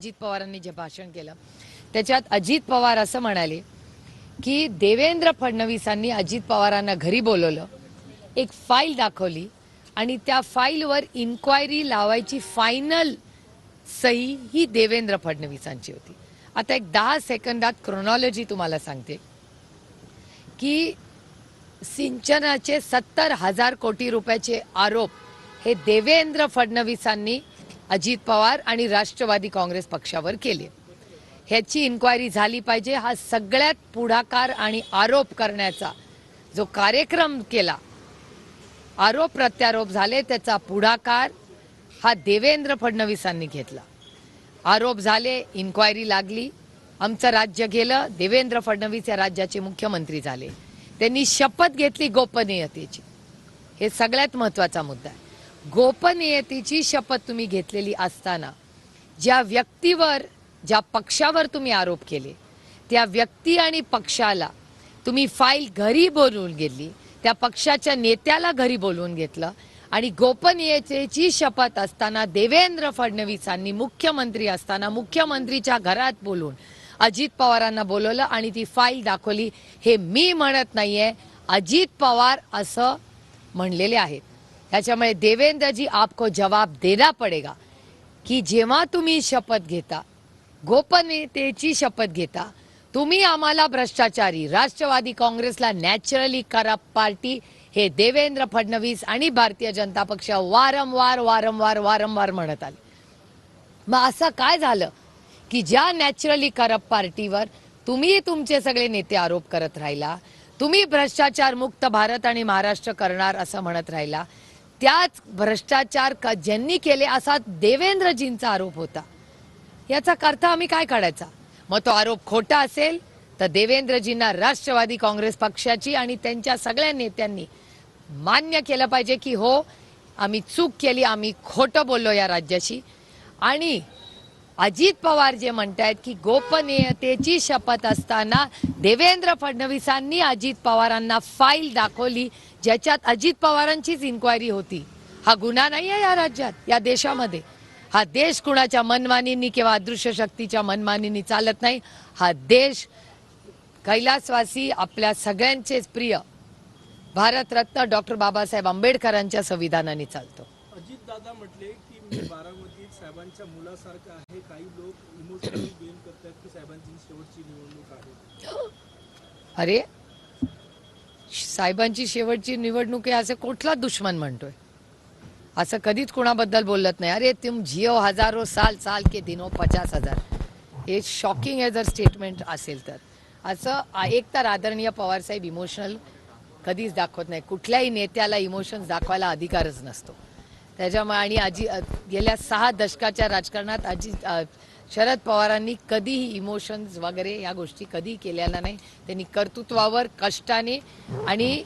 अजित पवारांनी जे भाषण केलं त्याच्यात अजित पवार असं म्हणाले की देवेंद्र फडणवीसांनी अजित पवारांना घरी बोलवलं, एक फाईल दाखवली आणि त्या फाईलवर इन्क्वायरी लावायची फायनल सही ही देवेंद्र फडणवीसांची होती. आता एक 10 सेकंदात क्रोनॉलॉजी तुम्हाला सांगते की सिंचनाचे 70,000 कोटी रुपयाचे आरोप हे देवेंद्र फडणवीसांनी अजित पवार आणि राष्ट्रवादी काँग्रेस पक्षावर केले. ह्याची इन्क्वायरी झाली पाहिजे. हा सगळ्यात पुढाकार आणि आरोप करण्याचा जो कार्यक्रम केला, आरोप प्रत्यारोप झाले, त्याचा पुढाकार हा देवेंद्र फडणवीसांनी घेतला. आरोप झाले, इन्क्वायरी लागली, आमचं राज्य गेलं, देवेंद्र फडणवीस या राज्याचे मुख्यमंत्री झाले. त्यांनी शपथ घेतली गोपनीयतेची. हे सगळ्यात महत्त्वाचा मुद्दा आहे. गोपनीयतेची शपथ तुम्ही घेतलेली असताना ज्या व्यक्तीवर, ज्या पक्षावर तुम्ही आरोप केले, त्या व्यक्ती आणि पक्षाला तुम्ही फाईल घरी बोलवून गेली, त्या पक्षाच्या नेत्याला घरी बोलवून घेतलं आणि गोपनीयतेची शपथ असताना देवेंद्र फडणवीसांनी मुख्यमंत्री असताना मुख्यमंत्रीच्या घरात बोलून अजित पवारांना बोलवलं आणि ती फाईल दाखवली. हे मी म्हणत नाहीये, अजित पवार असं म्हणलेले आहेत. त्याच्यामुळे देवेंद्रजी आपको जवाब देना पडेगा की जेव्हा तुम्ही शपथ घेता, गोपनीयतेची शपथ घेता, तुम्ही आम्हाला भ्रष्टाचारी, राष्ट्रवादी काँग्रेसला नॅचरली करप्ट पार्टी हे देवेंद्र फडणवीस आणि भारतीय जनता पक्ष वारंवार म्हणत आले. मग असं काय झालं की ज्या नॅचरली करप्ट पार्टीवर तुम्ही तुमचे सगळे नेते आरोप करत राहिला, तुम्ही भ्रष्टाचार मुक्त भारत आणि महाराष्ट्र करणार असं म्हणत राहिला, त्याच भ्रष्टाचार ज्यांनी केले असा देवेंद्रजींचा आरोप होता. याचा अर्थ आम्ही काय काढायचा? मग तो आरोप खोटा असेल तर देवेंद्रजींना राष्ट्रवादी काँग्रेस पक्षाची आणि त्यांच्या सगळ्या नेत्यांनी मान्य केलं पाहिजे की हो, आम्ही चूक केली, आम्ही खोटं बोललो या राज्याशी. आणि अजित पवार जे म्हणतायत की गोपनीयतेची शपथ असताना देवेंद्र फडणवीसांनी अजित पवारांना फाईल दाखवली ज्याच्यात अजित पवारांचीच इन्क्वायरी होती. हा गुन्हा नाही आहे या राज्यात, या देशामध्ये. हा देश कुणाच्या मनमानींनी किंवा अदृश्य शक्तीच्या मनमानींनी चालत नाही. हा देश कैलासवासी आपल्या सगळ्यांचेच प्रिय भारतरत्न डॉक्टर बाबासाहेब आंबेडकरांच्या संविधानाने चालतो. अजित दादा म्हटले की मी बारामतीत साहेबांच्या मुलासारखं आहे. काही लोक इमोशनल गेम करतात की साहेबांची शेवटची निवडणूक आहे. अरे, साहेबांची शेवटची निवडणूक आहे असं कुठला दुश्मन म्हणतोय? असं कधीच कुणाबद्दल बोलत नाही. अरे तुम जिओ हजारो साल, साल के दिनो 50,000. हे शॉकिंग आहे जर स्टेटमेंट असेल तर. असं एक तर आदरणीय पवारसाहेब इमोशनल कधीच दाखवत नाही. कुठल्याही नेत्याला इमोशन्स दाखवायला अधिकारच नसतो. त्याच्यामुळे आणि गेल्या 6 दशकाच्या राजकारणात शरद पवारांनी कधीही इमोशन्स वगैरे या गोष्टी कधी केलेल्या नाही. त्यांनी कर्तृत्वावर, कष्टाने आणि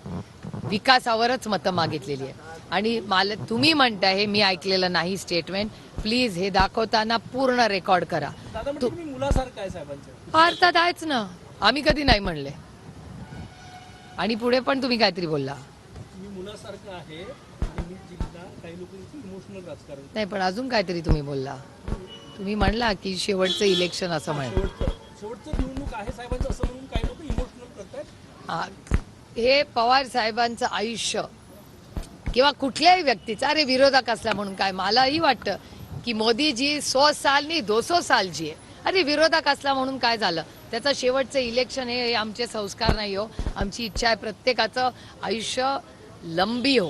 विकासावरच मतं मागितलेली आहे. आणि मला तुम्ही म्हणताय हे मी ऐकलेलं नाही स्टेटमेंट. प्लीज हे दाखवताना पूर्ण रेकॉर्ड करा. तुम्ही मुलासारखं आहे साहेबांच्या. अर्थात आहेच ना, आम्ही कधी नाही म्हणले. आणि पुढे पण तुम्ही काहीतरी बोलला. मी मुलासारखं आहे आणि मी जिंकला. काही लोकांची इमोशनल राजकारण नाही, पण अजून काहीतरी तुम्ही बोलला. तुम्ही म्हणला की शेवटचं इलेक्शन असं म्हणलं. शेवटचं निवडणूक आहे साहेबांचं असं म्हणून काही लोक इमोशनल करतात. हे पवार साहेबांचं आयुष्य किंवा कुठल्याही व्यक्तीचा, अरे विरोधक असला म्हणून काय, मलाही वाटतं की मोदीजी 100 साल नाही 200 साल जी आहे. अरे विरोधक असला म्हणून काय झालं? त्याचं शेवटचं इलेक्शन हे आमचे संस्कार नाही हो. आमची इच्छा आहे प्रत्येकाचं आयुष्य लंबी हो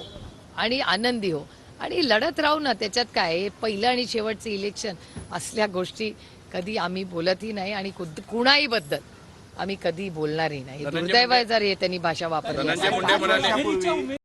आणि आनंदी हो आणि लढत राहू ना. त्याच्यात काय, हे पहिलं आणि शेवटचं इलेक्शन असल्या गोष्टी कधी आम्ही बोलतही नाही आणि कुणाही बद्दल आम्ही कधी बोलणारही नाही. दुर्दैव आहे जर हे त्यांनी भाषा वापरली.